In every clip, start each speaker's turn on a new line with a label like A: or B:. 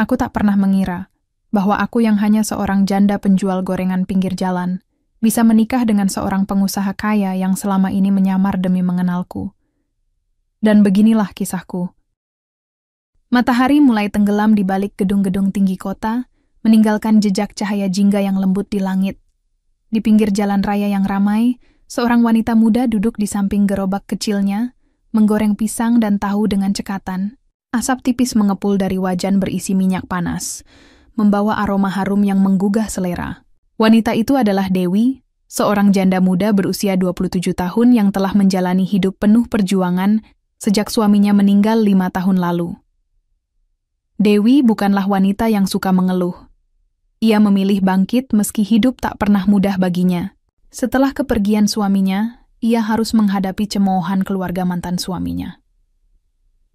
A: Aku tak pernah mengira bahwa aku yang hanya seorang janda penjual gorengan pinggir jalan bisa menikah dengan seorang pengusaha kaya yang selama ini menyamar demi mengenalku. Dan beginilah kisahku. Matahari mulai tenggelam di balik gedung-gedung tinggi kota, meninggalkan jejak cahaya jingga yang lembut di langit. Di pinggir jalan raya yang ramai, seorang wanita muda duduk di samping gerobak kecilnya, menggoreng pisang dan tahu dengan cekatan. Asap tipis mengepul dari wajan berisi minyak panas, membawa aroma harum yang menggugah selera. Wanita itu adalah Dewi, seorang janda muda berusia 27 tahun yang telah menjalani hidup penuh perjuangan sejak suaminya meninggal 5 tahun lalu. Dewi bukanlah wanita yang suka mengeluh. Ia memilih bangkit meski hidup tak pernah mudah baginya. Setelah kepergian suaminya, ia harus menghadapi cemoohan keluarga mantan suaminya.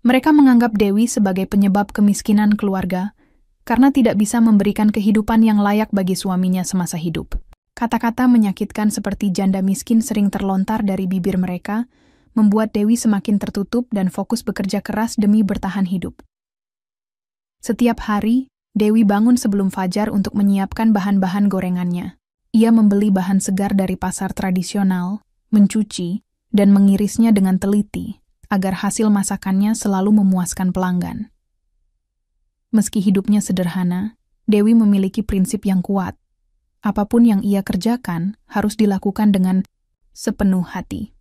A: Mereka menganggap Dewi sebagai penyebab kemiskinan keluarga karena tidak bisa memberikan kehidupan yang layak bagi suaminya semasa hidup. Kata-kata menyakitkan seperti janda miskin sering terlontar dari bibir mereka, membuat Dewi semakin tertutup dan fokus bekerja keras demi bertahan hidup. Setiap hari, Dewi bangun sebelum fajar untuk menyiapkan bahan-bahan gorengannya. Ia membeli bahan segar dari pasar tradisional, mencuci, dan mengirisnya dengan teliti, agar hasil masakannya selalu memuaskan pelanggan. Meski hidupnya sederhana, Dewi memiliki prinsip yang kuat. Apapun yang ia kerjakan harus dilakukan dengan sepenuh hati.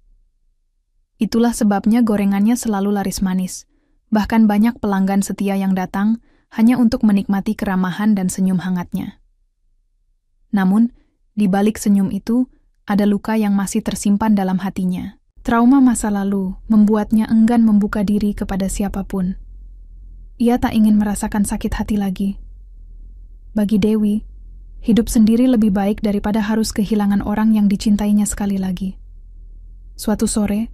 A: Itulah sebabnya gorengannya selalu laris manis. Bahkan banyak pelanggan setia yang datang hanya untuk menikmati keramahan dan senyum hangatnya. Namun, di balik senyum itu, ada luka yang masih tersimpan dalam hatinya. Trauma masa lalu membuatnya enggan membuka diri kepada siapapun. Ia tak ingin merasakan sakit hati lagi. Bagi Dewi, hidup sendiri lebih baik daripada harus kehilangan orang yang dicintainya sekali lagi. Suatu sore,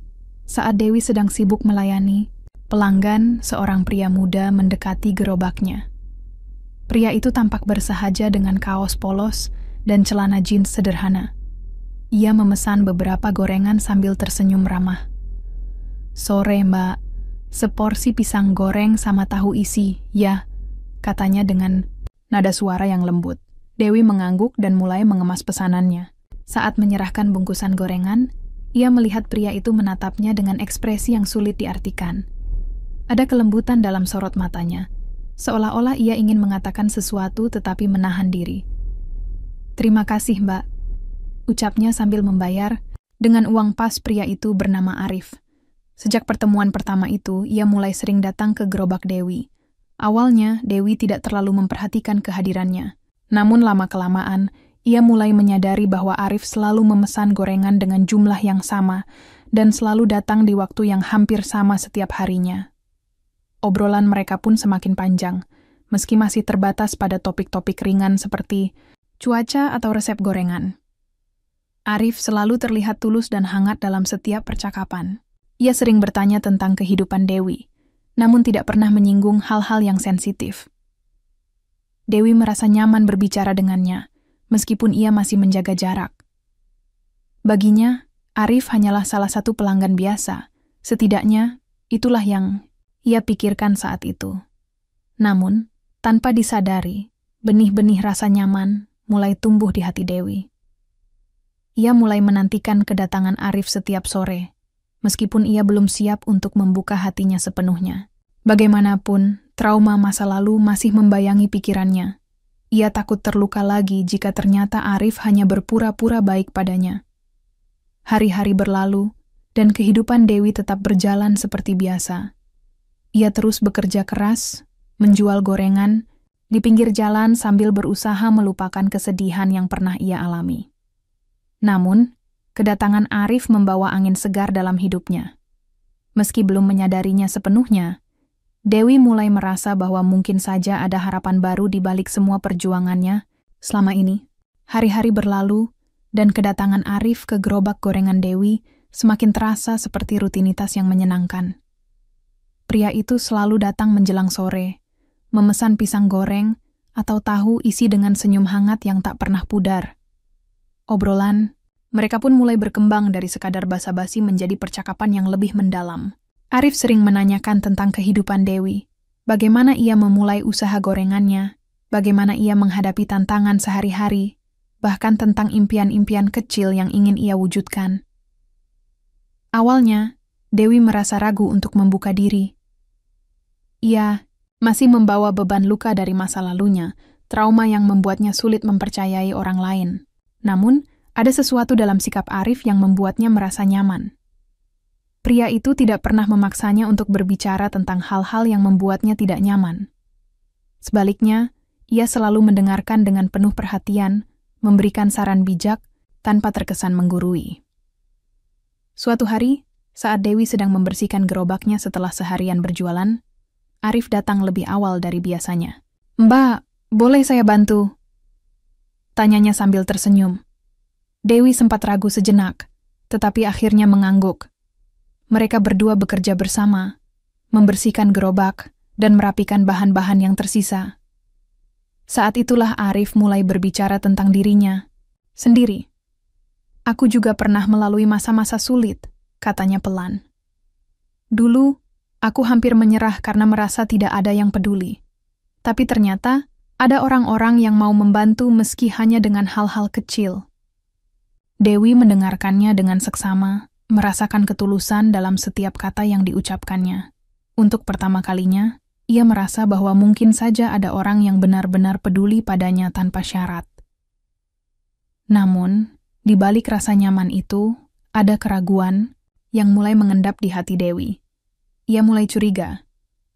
A: saat Dewi sedang sibuk melayani, pelanggan, seorang pria muda, mendekati gerobaknya. Pria itu tampak bersahaja dengan kaos polos dan celana jeans sederhana. Ia memesan beberapa gorengan sambil tersenyum ramah. "Sore, Mbak. Seporsi pisang goreng sama tahu isi, ya," katanya dengan nada suara yang lembut. Dewi mengangguk dan mulai mengemas pesanannya. Saat menyerahkan bungkusan gorengan, ia melihat pria itu menatapnya dengan ekspresi yang sulit diartikan. Ada kelembutan dalam sorot matanya, seolah-olah ia ingin mengatakan sesuatu tetapi menahan diri. "Terima kasih, Mbak," ucapnya sambil membayar dengan uang pas pria itu bernama Arif. Sejak pertemuan pertama itu, ia mulai sering datang ke gerobak Dewi. Awalnya, Dewi tidak terlalu memperhatikan kehadirannya. Namun lama-kelamaan, ia mulai menyadari bahwa Arif selalu memesan gorengan dengan jumlah yang sama dan selalu datang di waktu yang hampir sama setiap harinya. Obrolan mereka pun semakin panjang, meski masih terbatas pada topik-topik ringan seperti cuaca atau resep gorengan. Arif selalu terlihat tulus dan hangat dalam setiap percakapan. Ia sering bertanya tentang kehidupan Dewi, namun tidak pernah menyinggung hal-hal yang sensitif. Dewi merasa nyaman berbicara dengannya, meskipun ia masih menjaga jarak. Baginya, Arif hanyalah salah satu pelanggan biasa. Setidaknya, itulah yang ia pikirkan saat itu. Namun, tanpa disadari, benih-benih rasa nyaman mulai tumbuh di hati Dewi. Ia mulai menantikan kedatangan Arif setiap sore, meskipun ia belum siap untuk membuka hatinya sepenuhnya. Bagaimanapun, trauma masa lalu masih membayangi pikirannya. Ia takut terluka lagi jika ternyata Arif hanya berpura-pura baik padanya. Hari-hari berlalu, dan kehidupan Dewi tetap berjalan seperti biasa. Ia terus bekerja keras, menjual gorengan, di pinggir jalan sambil berusaha melupakan kesedihan yang pernah ia alami. Namun, kedatangan Arif membawa angin segar dalam hidupnya. Meski belum menyadarinya sepenuhnya, Dewi mulai merasa bahwa mungkin saja ada harapan baru di balik semua perjuangannya. Selama ini, hari-hari berlalu, dan kedatangan Arif ke gerobak gorengan Dewi semakin terasa seperti rutinitas yang menyenangkan. Pria itu selalu datang menjelang sore, memesan pisang goreng atau tahu isi dengan senyum hangat yang tak pernah pudar. Obrolan, mereka pun mulai berkembang dari sekadar basa-basi menjadi percakapan yang lebih mendalam. Arif sering menanyakan tentang kehidupan Dewi, Bagaimana ia memulai usaha gorengannya, bagaimana ia menghadapi tantangan sehari-hari, bahkan tentang impian-impian kecil yang ingin ia wujudkan. Awalnya, Dewi merasa ragu untuk membuka diri. Ia masih membawa beban luka dari masa lalunya, trauma yang membuatnya sulit mempercayai orang lain. Namun, ada sesuatu dalam sikap Arif yang membuatnya merasa nyaman. Pria itu tidak pernah memaksanya untuk berbicara tentang hal-hal yang membuatnya tidak nyaman. Sebaliknya, ia selalu mendengarkan dengan penuh perhatian, memberikan saran bijak tanpa terkesan menggurui. Suatu hari, saat Dewi sedang membersihkan gerobaknya setelah seharian berjualan, Arif datang lebih awal dari biasanya. "Mbak, boleh saya bantu?" tanyanya sambil tersenyum. Dewi sempat ragu sejenak, tetapi akhirnya mengangguk. Mereka berdua bekerja bersama, membersihkan gerobak dan merapikan bahan-bahan yang tersisa. Saat itulah Arif mulai berbicara tentang dirinya sendiri. "Aku juga pernah melalui masa-masa sulit," katanya pelan. "Dulu, aku hampir menyerah karena merasa tidak ada yang peduli. Tapi ternyata, ada orang-orang yang mau membantu meski hanya dengan hal-hal kecil." Dewi mendengarkannya dengan seksama, merasakan ketulusan dalam setiap kata yang diucapkannya. Untuk pertama kalinya, ia merasa bahwa mungkin saja ada orang yang benar-benar peduli padanya tanpa syarat. Namun, di balik rasa nyaman itu, ada keraguan yang mulai mengendap di hati Dewi. Ia mulai curiga.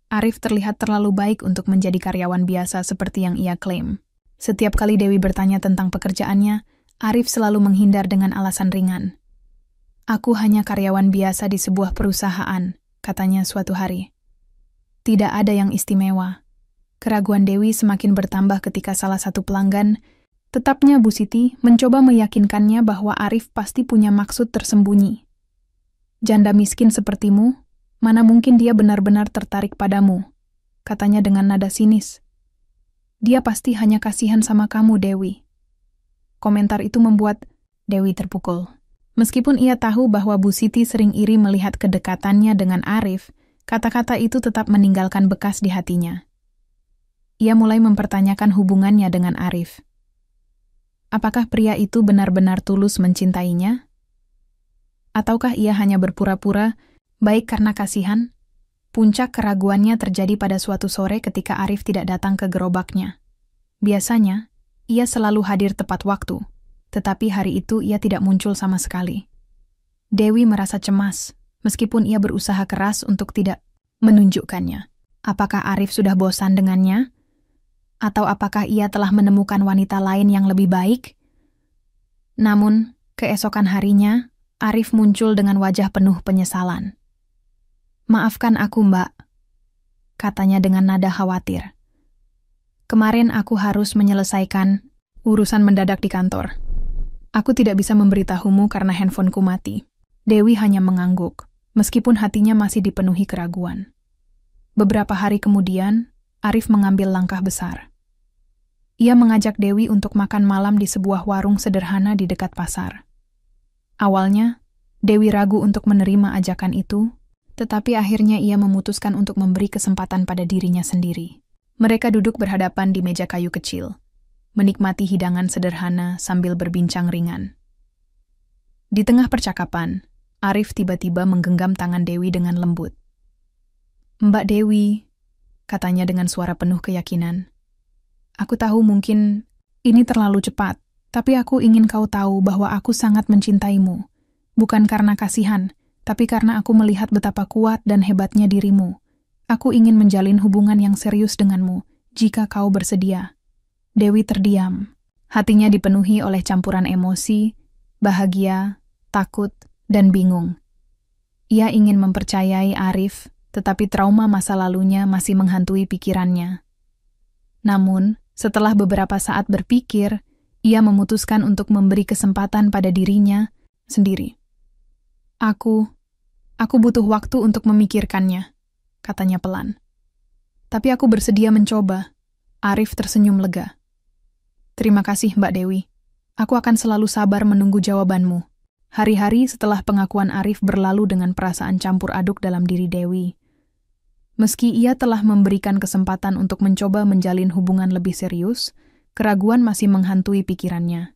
A: Arif terlihat terlalu baik untuk menjadi karyawan biasa seperti yang ia klaim. Setiap kali Dewi bertanya tentang pekerjaannya, Arif selalu menghindar dengan alasan ringan. "Aku hanya karyawan biasa di sebuah perusahaan," katanya suatu hari. Tidak ada yang istimewa. Keraguan Dewi semakin bertambah ketika salah satu pelanggan, tetapnya Bu Siti, mencoba meyakinkannya bahwa Arif pasti punya maksud tersembunyi. "Janda miskin sepertimu, mana mungkin dia benar-benar tertarik padamu," katanya dengan nada sinis. "Dia pasti hanya kasihan sama kamu, Dewi." Komentar itu membuat Dewi terpukul. Meskipun ia tahu bahwa Bu Siti sering iri melihat kedekatannya dengan Arif, kata-kata itu tetap meninggalkan bekas di hatinya. Ia mulai mempertanyakan hubungannya dengan Arif. Apakah pria itu benar-benar tulus mencintainya? Ataukah ia hanya berpura-pura baik karena kasihan? Puncak keraguannya terjadi pada suatu sore ketika Arif tidak datang ke gerobaknya. Biasanya, ia selalu hadir tepat waktu, tetapi hari itu ia tidak muncul sama sekali. Dewi merasa cemas, meskipun ia berusaha keras untuk tidak menunjukkannya. Apakah Arif sudah bosan dengannya? Atau apakah ia telah menemukan wanita lain yang lebih baik? Namun, keesokan harinya, Arif muncul dengan wajah penuh penyesalan. "Maafkan aku, Mbak," katanya dengan nada khawatir. "Kemarin aku harus menyelesaikan urusan mendadak di kantor. Aku tidak bisa memberitahumu karena handphoneku mati." Dewi hanya mengangguk, meskipun hatinya masih dipenuhi keraguan. Beberapa hari kemudian, Arif mengambil langkah besar. Ia mengajak Dewi untuk makan malam di sebuah warung sederhana di dekat pasar. Awalnya, Dewi ragu untuk menerima ajakan itu, tetapi akhirnya ia memutuskan untuk memberi kesempatan pada dirinya sendiri. Mereka duduk berhadapan di meja kayu kecil, menikmati hidangan sederhana sambil berbincang ringan. Di tengah percakapan, Arif tiba-tiba menggenggam tangan Dewi dengan lembut. "Mbak Dewi," katanya dengan suara penuh keyakinan. "Aku tahu mungkin ini terlalu cepat, tapi aku ingin kau tahu bahwa aku sangat mencintaimu. Bukan karena kasihan, tapi karena aku melihat betapa kuat dan hebatnya dirimu. Aku ingin menjalin hubungan yang serius denganmu, jika kau bersedia." Dewi terdiam. Hatinya dipenuhi oleh campuran emosi, bahagia, takut, dan bingung. Ia ingin mempercayai Arif, tetapi trauma masa lalunya masih menghantui pikirannya. Namun, setelah beberapa saat berpikir, ia memutuskan untuk memberi kesempatan pada dirinya sendiri. Aku butuh waktu untuk memikirkannya," katanya pelan. "Tapi aku bersedia mencoba." Arif tersenyum lega. "Terima kasih, Mbak Dewi. Aku akan selalu sabar menunggu jawabanmu." Hari-hari setelah pengakuan Arif berlalu dengan perasaan campur aduk dalam diri Dewi. Meski ia telah memberikan kesempatan untuk mencoba menjalin hubungan lebih serius, keraguan masih menghantui pikirannya.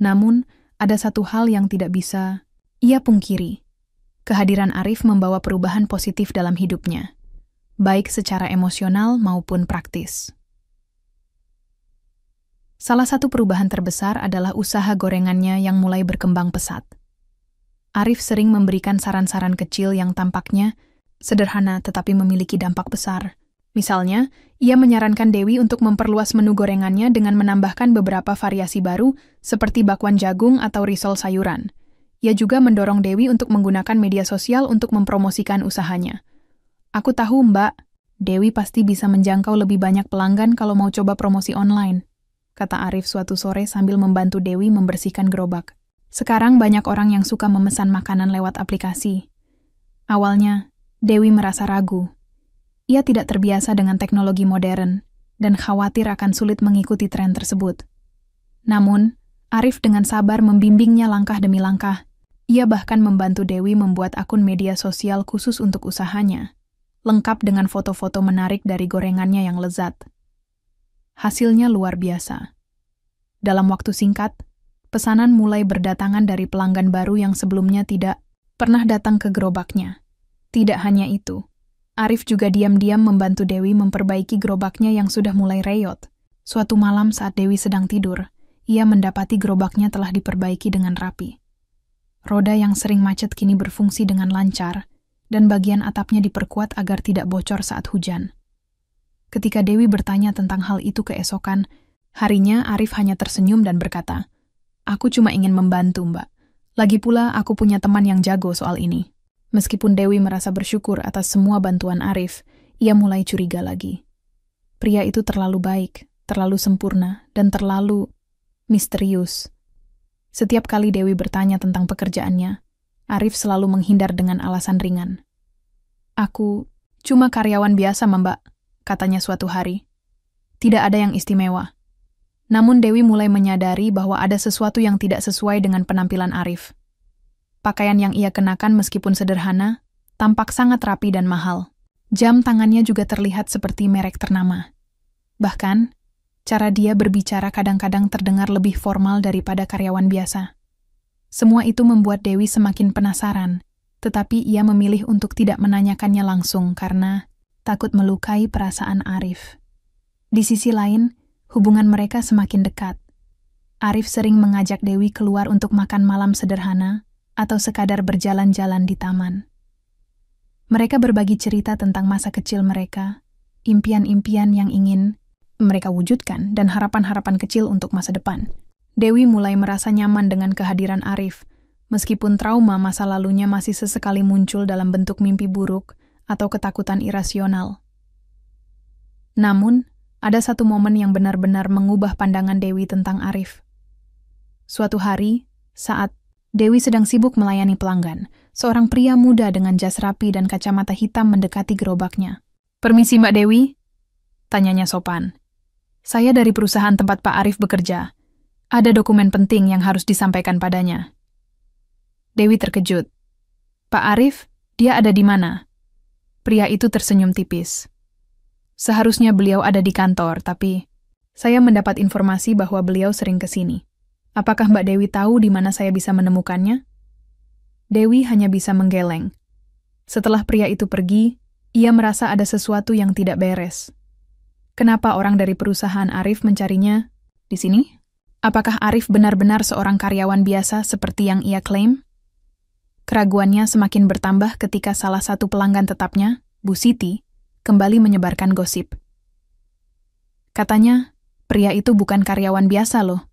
A: Namun, ada satu hal yang tidak bisa ia pungkiri. Kehadiran Arif membawa perubahan positif dalam hidupnya, baik secara emosional maupun praktis. Salah satu perubahan terbesar adalah usaha gorengannya yang mulai berkembang pesat. Arif sering memberikan saran-saran kecil yang tampaknya sederhana tetapi memiliki dampak besar. Misalnya, ia menyarankan Dewi untuk memperluas menu gorengannya dengan menambahkan beberapa variasi baru seperti bakwan jagung atau risol sayuran. Ia juga mendorong Dewi untuk menggunakan media sosial untuk mempromosikan usahanya. "Aku tahu, Mbak, Dewi pasti bisa menjangkau lebih banyak pelanggan kalau mau coba promosi online," kata Arif suatu sore sambil membantu Dewi membersihkan gerobak. Sekarang banyak orang yang suka memesan makanan lewat aplikasi. Awalnya, Dewi merasa ragu. Ia tidak terbiasa dengan teknologi modern dan khawatir akan sulit mengikuti tren tersebut. Namun, Arif dengan sabar membimbingnya langkah demi langkah. Ia bahkan membantu Dewi membuat akun media sosial khusus untuk usahanya, lengkap dengan foto-foto menarik dari gorengannya yang lezat. Hasilnya luar biasa. Dalam waktu singkat, pesanan mulai berdatangan dari pelanggan baru yang sebelumnya tidak pernah datang ke gerobaknya. Tidak hanya itu, Arif juga diam-diam membantu Dewi memperbaiki gerobaknya yang sudah mulai reyot. Suatu malam saat Dewi sedang tidur, ia mendapati gerobaknya telah diperbaiki dengan rapi. Roda yang sering macet kini berfungsi dengan lancar, dan bagian atapnya diperkuat agar tidak bocor saat hujan. Ketika Dewi bertanya tentang hal itu keesokan harinya, Arif hanya tersenyum dan berkata, "Aku cuma ingin membantu, Mbak. Lagi pula aku punya teman yang jago soal ini." Meskipun Dewi merasa bersyukur atas semua bantuan Arif, ia mulai curiga lagi. Pria itu terlalu baik, terlalu sempurna, dan terlalu misterius. Setiap kali Dewi bertanya tentang pekerjaannya, Arif selalu menghindar dengan alasan ringan. "Aku cuma karyawan biasa, Mbak," katanya suatu hari. Tidak ada yang istimewa. Namun Dewi mulai menyadari bahwa ada sesuatu yang tidak sesuai dengan penampilan Arif. Pakaian yang ia kenakan meskipun sederhana, tampak sangat rapi dan mahal. Jam tangannya juga terlihat seperti merek ternama. Bahkan, cara dia berbicara kadang-kadang terdengar lebih formal daripada karyawan biasa. Semua itu membuat Dewi semakin penasaran, tetapi ia memilih untuk tidak menanyakannya langsung karena takut melukai perasaan Arif. Di sisi lain, hubungan mereka semakin dekat. Arif sering mengajak Dewi keluar untuk makan malam sederhana atau sekadar berjalan-jalan di taman. Mereka berbagi cerita tentang masa kecil mereka, impian-impian yang ingin mereka wujudkan, dan harapan-harapan kecil untuk masa depan. Dewi mulai merasa nyaman dengan kehadiran Arif, meskipun trauma masa lalunya masih sesekali muncul dalam bentuk mimpi buruk atau ketakutan irasional. Namun, ada satu momen yang benar-benar mengubah pandangan Dewi tentang Arif. Suatu hari, saat Dewi sedang sibuk melayani pelanggan, seorang pria muda dengan jas rapi dan kacamata hitam mendekati gerobaknya. "Permisi, Mbak Dewi?" tanyanya sopan. "Saya dari perusahaan tempat Pak Arif bekerja. Ada dokumen penting yang harus disampaikan padanya." Dewi terkejut. "Pak Arif, dia ada di mana?" Pria itu tersenyum tipis. "Seharusnya beliau ada di kantor, tapi saya mendapat informasi bahwa beliau sering ke sini. Apakah Mbak Dewi tahu di mana saya bisa menemukannya?" Dewi hanya bisa menggeleng. Setelah pria itu pergi, ia merasa ada sesuatu yang tidak beres. Kenapa orang dari perusahaan Arif mencarinya di sini? Apakah Arif benar-benar seorang karyawan biasa seperti yang ia klaim? Keraguannya semakin bertambah ketika salah satu pelanggan tetapnya, Bu Siti, kembali menyebarkan gosip. Katanya, pria itu bukan karyawan biasa loh.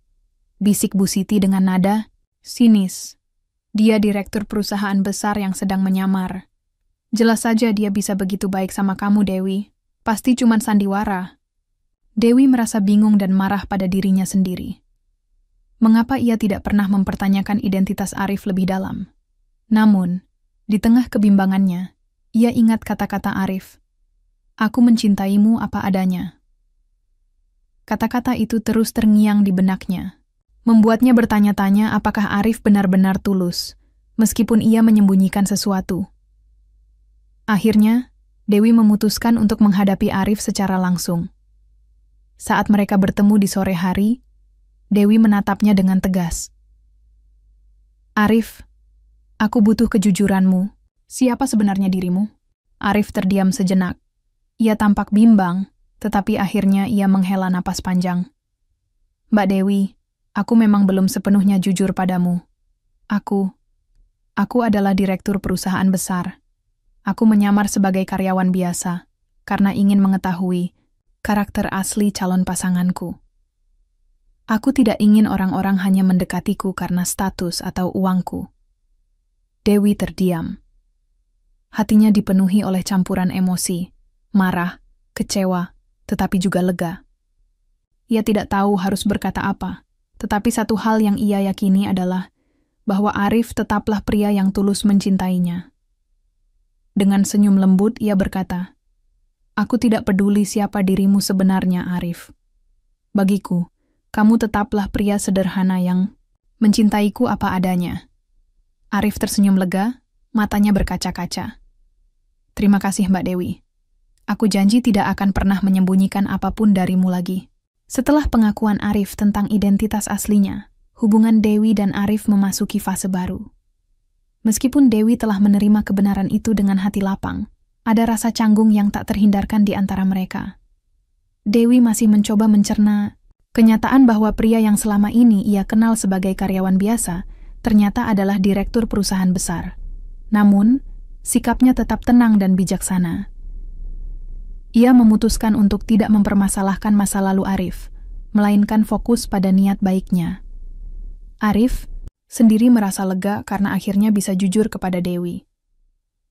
A: Bisik Bu Siti dengan nada sinis. Dia direktur perusahaan besar yang sedang menyamar. Jelas saja dia bisa begitu baik sama kamu, Dewi. Pasti cuman sandiwara. Dewi merasa bingung dan marah pada dirinya sendiri. Mengapa ia tidak pernah mempertanyakan identitas Arif lebih dalam? Namun, di tengah kebimbangannya, ia ingat kata-kata Arif. "Aku mencintaimu apa adanya." Kata-kata itu terus terngiang di benaknya, membuatnya bertanya-tanya apakah Arif benar-benar tulus, meskipun ia menyembunyikan sesuatu. Akhirnya, Dewi memutuskan untuk menghadapi Arif secara langsung. Saat mereka bertemu di sore hari, Dewi menatapnya dengan tegas. Arif, aku butuh kejujuranmu. Siapa sebenarnya dirimu? Arif terdiam sejenak. Ia tampak bimbang, tetapi akhirnya ia menghela napas panjang. Mbak Dewi, aku memang belum sepenuhnya jujur padamu. Aku adalah direktur perusahaan besar. Aku menyamar sebagai karyawan biasa, karena ingin mengetahui karakter asli calon pasanganku. Aku tidak ingin orang-orang hanya mendekatiku karena status atau uangku. Dewi terdiam. Hatinya dipenuhi oleh campuran emosi, marah, kecewa, tetapi juga lega. Ia tidak tahu harus berkata apa, tetapi satu hal yang ia yakini adalah bahwa Arif tetaplah pria yang tulus mencintainya. Dengan senyum lembut ia berkata, "Aku tidak peduli siapa dirimu sebenarnya, Arif. Bagiku, kamu tetaplah pria sederhana yang mencintaiku apa adanya." Arif tersenyum lega, matanya berkaca-kaca. "Terima kasih, Mbak Dewi. Aku janji tidak akan pernah menyembunyikan apapun darimu lagi." Setelah pengakuan Arif tentang identitas aslinya, hubungan Dewi dan Arif memasuki fase baru. Meskipun Dewi telah menerima kebenaran itu dengan hati lapang, ada rasa canggung yang tak terhindarkan di antara mereka. Dewi masih mencoba mencerna kenyataan bahwa pria yang selama ini ia kenal sebagai karyawan biasa ternyata adalah direktur perusahaan besar. Namun, sikapnya tetap tenang dan bijaksana. Ia memutuskan untuk tidak mempermasalahkan masa lalu Arif, melainkan fokus pada niat baiknya. Arif sendiri merasa lega karena akhirnya bisa jujur kepada Dewi.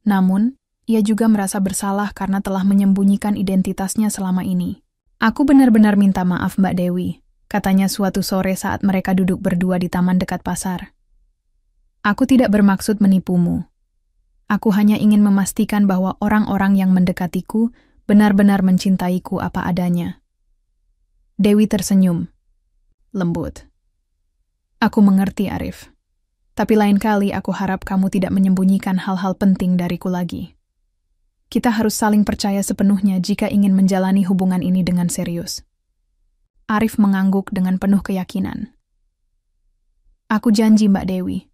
A: Namun, ia juga merasa bersalah karena telah menyembunyikan identitasnya selama ini. "Aku benar-benar minta maaf, Mbak Dewi," katanya suatu sore saat mereka duduk berdua di taman dekat pasar. "Aku tidak bermaksud menipumu. Aku hanya ingin memastikan bahwa orang-orang yang mendekatiku benar-benar mencintaiku apa adanya." Dewi tersenyum lembut. "Aku mengerti, Arif. Tapi lain kali aku harap kamu tidak menyembunyikan hal-hal penting dariku lagi. Kita harus saling percaya sepenuhnya jika ingin menjalani hubungan ini dengan serius." Arif mengangguk dengan penuh keyakinan. "Aku janji, Mbak Dewi.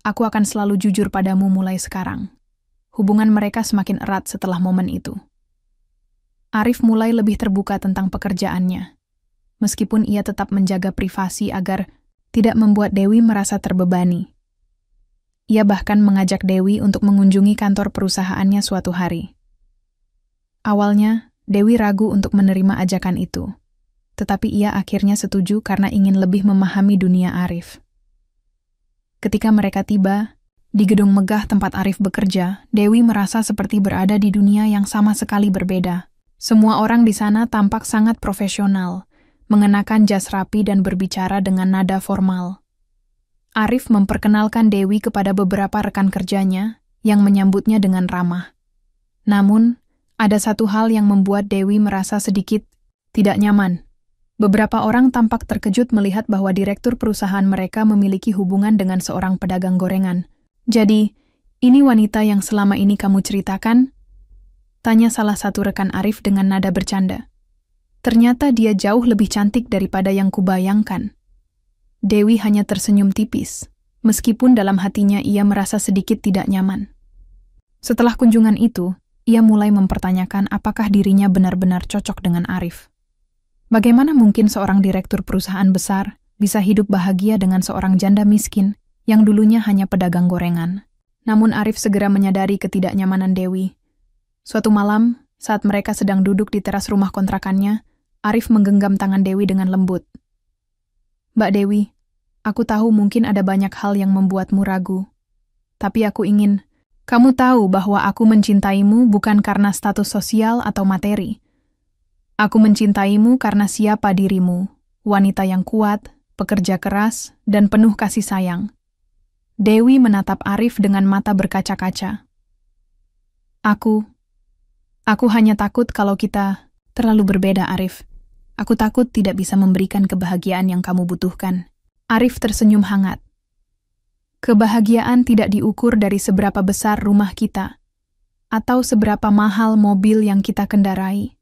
A: Aku akan selalu jujur padamu mulai sekarang." Hubungan mereka semakin erat setelah momen itu. Arif mulai lebih terbuka tentang pekerjaannya, meskipun ia tetap menjaga privasi agar tidak membuat Dewi merasa terbebani. Ia bahkan mengajak Dewi untuk mengunjungi kantor perusahaannya suatu hari. Awalnya, Dewi ragu untuk menerima ajakan itu, tetapi ia akhirnya setuju karena ingin lebih memahami dunia Arif. Ketika mereka tiba di gedung megah tempat Arif bekerja, Dewi merasa seperti berada di dunia yang sama sekali berbeda. Semua orang di sana tampak sangat profesional, mengenakan jas rapi dan berbicara dengan nada formal. Arif memperkenalkan Dewi kepada beberapa rekan kerjanya yang menyambutnya dengan ramah. Namun, ada satu hal yang membuat Dewi merasa sedikit tidak nyaman. Beberapa orang tampak terkejut melihat bahwa direktur perusahaan mereka memiliki hubungan dengan seorang pedagang gorengan. "Jadi, ini wanita yang selama ini kamu ceritakan?" tanya salah satu rekan Arif dengan nada bercanda. "Ternyata dia jauh lebih cantik daripada yang kubayangkan." Dewi hanya tersenyum tipis, meskipun dalam hatinya ia merasa sedikit tidak nyaman. Setelah kunjungan itu, ia mulai mempertanyakan apakah dirinya benar-benar cocok dengan Arif. Bagaimana mungkin seorang direktur perusahaan besar bisa hidup bahagia dengan seorang janda miskin yang dulunya hanya pedagang gorengan? Namun Arif segera menyadari ketidaknyamanan Dewi. Suatu malam, saat mereka sedang duduk di teras rumah kontrakannya, Arif menggenggam tangan Dewi dengan lembut. "Mbak Dewi, aku tahu mungkin ada banyak hal yang membuatmu ragu. Tapi aku ingin kamu tahu bahwa aku mencintaimu bukan karena status sosial atau materi. Aku mencintaimu karena siapa dirimu, wanita yang kuat, pekerja keras, dan penuh kasih sayang." Dewi menatap Arif dengan mata berkaca-kaca. Aku hanya takut kalau kita terlalu berbeda, Arif. Aku takut tidak bisa memberikan kebahagiaan yang kamu butuhkan." Arif tersenyum hangat. "Kebahagiaan tidak diukur dari seberapa besar rumah kita atau seberapa mahal mobil yang kita kendarai.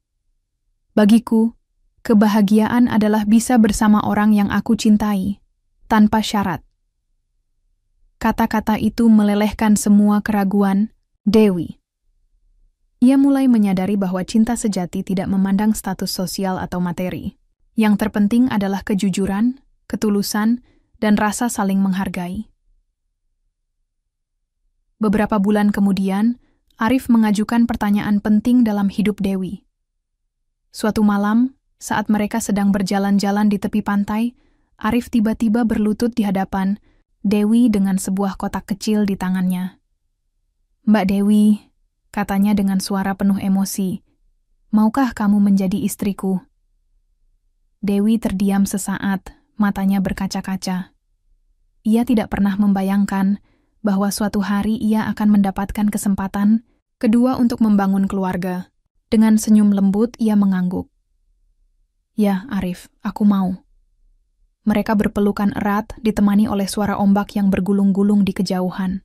A: Bagiku, kebahagiaan adalah bisa bersama orang yang aku cintai, tanpa syarat. Kata-kata itu melelehkan semua keraguan Dewi. Ia mulai menyadari bahwa cinta sejati tidak memandang status sosial atau materi. Yang terpenting adalah kejujuran, ketulusan, dan rasa saling menghargai. Beberapa bulan kemudian, Arif mengajukan pertanyaan penting dalam hidup Dewi. Suatu malam, saat mereka sedang berjalan-jalan di tepi pantai, Arif tiba-tiba berlutut di hadapan Dewi dengan sebuah kotak kecil di tangannya. "Mbak Dewi," katanya dengan suara penuh emosi, "maukah kamu menjadi istriku?" Dewi terdiam sesaat, matanya berkaca-kaca. Ia tidak pernah membayangkan bahwa suatu hari ia akan mendapatkan kesempatan kedua untuk membangun keluarga. Dengan senyum lembut, ia mengangguk. "Ya, Arif, aku mau." Mereka berpelukan erat, ditemani oleh suara ombak yang bergulung-gulung di kejauhan.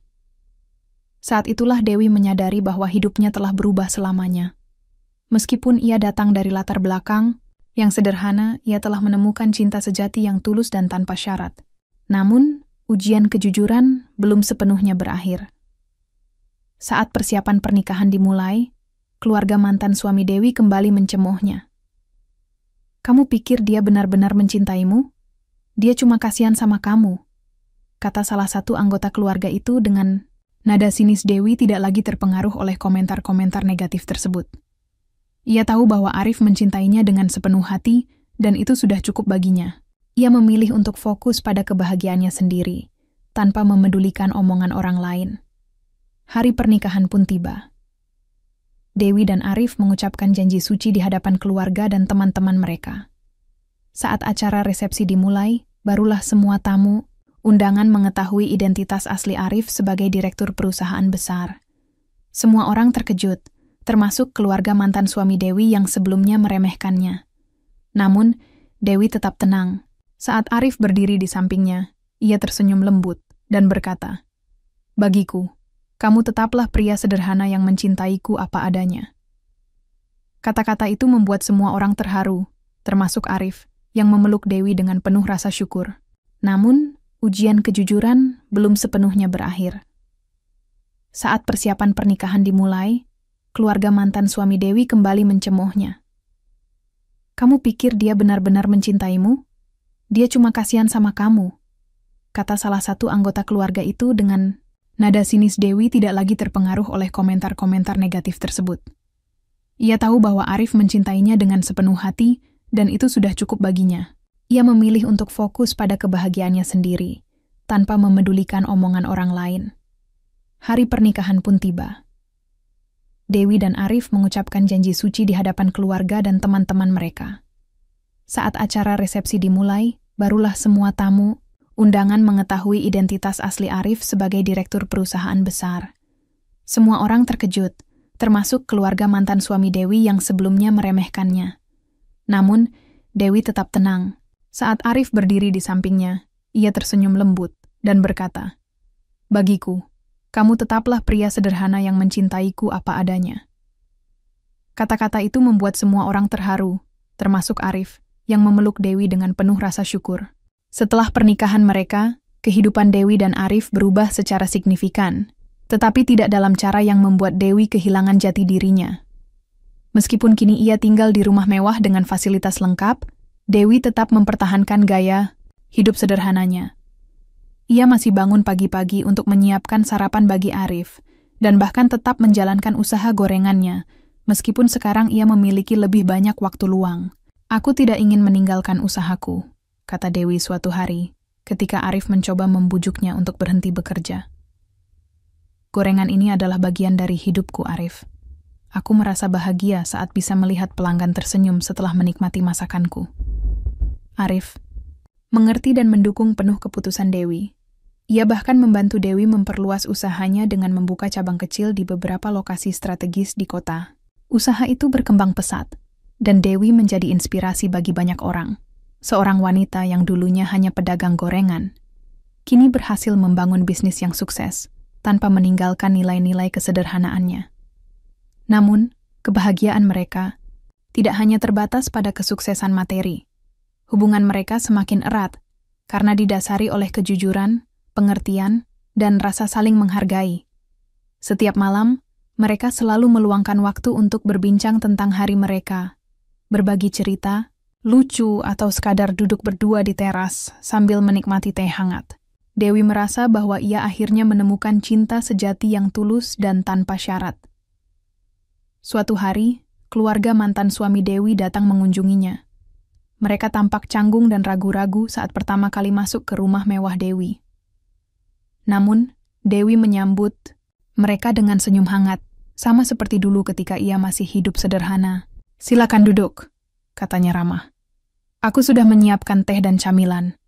A: Saat itulah Dewi menyadari bahwa hidupnya telah berubah selamanya. Meskipun ia datang dari latar belakang yang sederhana, ia telah menemukan cinta sejati yang tulus dan tanpa syarat. Namun, ujian kejujuran belum sepenuhnya berakhir. Saat persiapan pernikahan dimulai, keluarga mantan suami Dewi kembali mencemoohnya. "Kamu pikir dia benar-benar mencintaimu? Dia cuma kasihan sama kamu," kata salah satu anggota keluarga itu dengan nada sinis. Dewi tidak lagi terpengaruh oleh komentar-komentar negatif tersebut. Ia tahu bahwa Arif mencintainya dengan sepenuh hati, dan itu sudah cukup baginya. Ia memilih untuk fokus pada kebahagiaannya sendiri, tanpa memedulikan omongan orang lain. Hari pernikahan pun tiba. Dewi dan Arif mengucapkan janji suci di hadapan keluarga dan teman-teman mereka. Saat acara resepsi dimulai, barulah semua tamu undangan mengetahui identitas asli Arif sebagai direktur perusahaan besar. Semua orang terkejut, termasuk keluarga mantan suami Dewi yang sebelumnya meremehkannya. Namun, Dewi tetap tenang. Saat Arif berdiri di sampingnya, ia tersenyum lembut dan berkata, "Bagiku, kamu tetaplah pria sederhana yang mencintaiku apa adanya." Kata-kata itu membuat semua orang terharu, termasuk Arif, yang memeluk Dewi dengan penuh rasa syukur. Namun, ujian kejujuran belum sepenuhnya berakhir. Saat persiapan pernikahan dimulai, keluarga mantan suami Dewi kembali mencemoohnya. "Kamu pikir dia benar-benar mencintaimu? Dia cuma kasihan sama kamu," kata salah satu anggota keluarga itu dengan nada sinis. Dewi tidak lagi terpengaruh oleh komentar-komentar negatif tersebut. Ia tahu bahwa Arif mencintainya dengan sepenuh hati, dan itu sudah cukup baginya. Ia memilih untuk fokus pada kebahagiaannya sendiri, tanpa memedulikan omongan orang lain. Hari pernikahan pun tiba. Dewi dan Arif mengucapkan janji suci di hadapan keluarga dan teman-teman mereka. Saat acara resepsi dimulai, barulah semua tamu undangan mengetahui identitas asli Arif sebagai direktur perusahaan besar. Semua orang terkejut, termasuk keluarga mantan suami Dewi yang sebelumnya meremehkannya. Namun, Dewi tetap tenang. Saat Arif berdiri di sampingnya, ia tersenyum lembut dan berkata, "Bagiku, kamu tetaplah pria sederhana yang mencintaiku apa adanya." Kata-kata itu membuat semua orang terharu, termasuk Arif, yang memeluk Dewi dengan penuh rasa syukur. Setelah pernikahan mereka, kehidupan Dewi dan Arif berubah secara signifikan, tetapi tidak dalam cara yang membuat Dewi kehilangan jati dirinya. Meskipun kini ia tinggal di rumah mewah dengan fasilitas lengkap, Dewi tetap mempertahankan gaya hidup sederhananya. Ia masih bangun pagi-pagi untuk menyiapkan sarapan bagi Arif, dan bahkan tetap menjalankan usaha gorengannya, meskipun sekarang ia memiliki lebih banyak waktu luang. "Aku tidak ingin meninggalkan usahaku," kata Dewi suatu hari, ketika Arif mencoba membujuknya untuk berhenti bekerja. "Gorengan ini adalah bagian dari hidupku, Arif. Aku merasa bahagia saat bisa melihat pelanggan tersenyum setelah menikmati masakanku." Arif mengerti dan mendukung penuh keputusan Dewi. Ia bahkan membantu Dewi memperluas usahanya dengan membuka cabang kecil di beberapa lokasi strategis di kota. Usaha itu berkembang pesat, dan Dewi menjadi inspirasi bagi banyak orang. Seorang wanita yang dulunya hanya pedagang gorengan, kini berhasil membangun bisnis yang sukses tanpa meninggalkan nilai-nilai kesederhanaannya. Namun, kebahagiaan mereka tidak hanya terbatas pada kesuksesan materi. Hubungan mereka semakin erat karena didasari oleh kejujuran, pengertian, dan rasa saling menghargai. Setiap malam, mereka selalu meluangkan waktu untuk berbincang tentang hari mereka, berbagi cerita, lucu, atau sekadar duduk berdua di teras sambil menikmati teh hangat. Dewi merasa bahwa ia akhirnya menemukan cinta sejati yang tulus dan tanpa syarat. Suatu hari, keluarga mantan suami Dewi datang mengunjunginya. Mereka tampak canggung dan ragu-ragu saat pertama kali masuk ke rumah mewah Dewi. Namun, Dewi menyambut mereka dengan senyum hangat, sama seperti dulu ketika ia masih hidup sederhana. "Silakan duduk," katanya ramah. "Aku sudah menyiapkan teh dan camilan."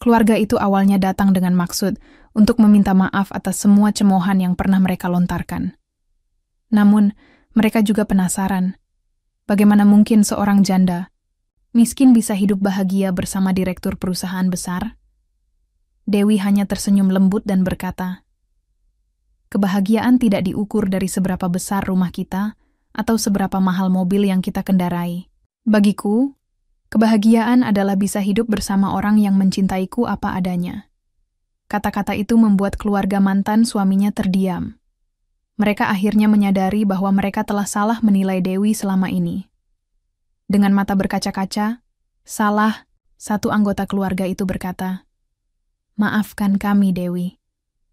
A: Keluarga itu awalnya datang dengan maksud untuk meminta maaf atas semua cemoohan yang pernah mereka lontarkan. Namun, mereka juga penasaran, bagaimana mungkin seorang janda miskin bisa hidup bahagia bersama direktur perusahaan besar? Dewi hanya tersenyum lembut dan berkata, "Kebahagiaan tidak diukur dari seberapa besar rumah kita atau seberapa mahal mobil yang kita kendarai. Bagiku, kebahagiaan adalah bisa hidup bersama orang yang mencintaiku apa adanya." Kata-kata itu membuat keluarga mantan suaminya terdiam. Mereka akhirnya menyadari bahwa mereka telah salah menilai Dewi selama ini. Dengan mata berkaca-kaca, satu anggota keluarga itu berkata, "Maafkan kami, Dewi.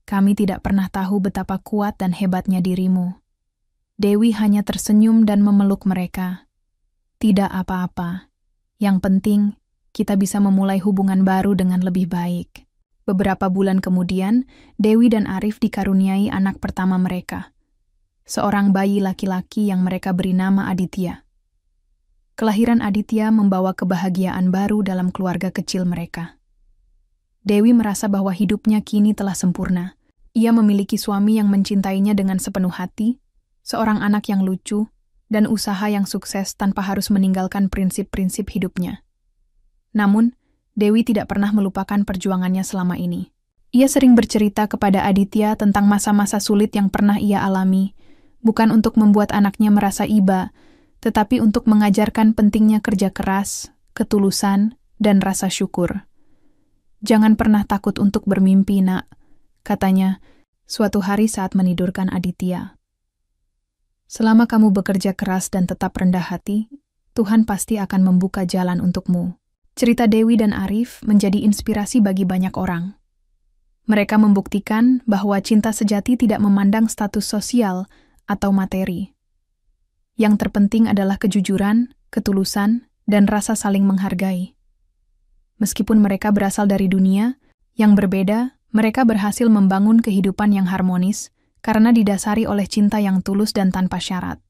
A: Kami tidak pernah tahu betapa kuat dan hebatnya dirimu." Dewi hanya tersenyum dan memeluk mereka. "Tidak apa-apa. Yang penting, kita bisa memulai hubungan baru dengan lebih baik." Beberapa bulan kemudian, Dewi dan Arif dikaruniai anak pertama mereka, seorang bayi laki-laki yang mereka beri nama Aditya. Kelahiran Aditya membawa kebahagiaan baru dalam keluarga kecil mereka. Dewi merasa bahwa hidupnya kini telah sempurna. Ia memiliki suami yang mencintainya dengan sepenuh hati, seorang anak yang lucu, dan usaha yang sukses tanpa harus meninggalkan prinsip-prinsip hidupnya. Namun, Dewi tidak pernah melupakan perjuangannya selama ini. Ia sering bercerita kepada Aditya tentang masa-masa sulit yang pernah ia alami, bukan untuk membuat anaknya merasa iba, tetapi untuk mengajarkan pentingnya kerja keras, ketulusan, dan rasa syukur. "Jangan pernah takut untuk bermimpi, Nak," katanya suatu hari saat menidurkan Aditya. "Selama kamu bekerja keras dan tetap rendah hati, Tuhan pasti akan membuka jalan untukmu." Cerita Dewi dan Arif menjadi inspirasi bagi banyak orang. Mereka membuktikan bahwa cinta sejati tidak memandang status sosial atau materi. Yang terpenting adalah kejujuran, ketulusan, dan rasa saling menghargai. Meskipun mereka berasal dari dunia yang berbeda, mereka berhasil membangun kehidupan yang harmonis karena didasari oleh cinta yang tulus dan tanpa syarat.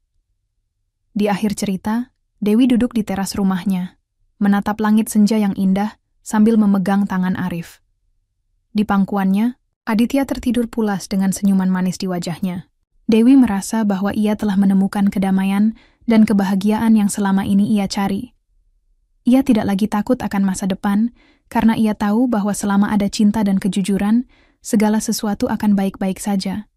A: Di akhir cerita, Dewi duduk di teras rumahnya, menatap langit senja yang indah sambil memegang tangan Arif. Di pangkuannya, Aditya tertidur pulas dengan senyuman manis di wajahnya. Dewi merasa bahwa ia telah menemukan kedamaian dan kebahagiaan yang selama ini ia cari. Ia tidak lagi takut akan masa depan, karena ia tahu bahwa selama ada cinta dan kejujuran, segala sesuatu akan baik-baik saja.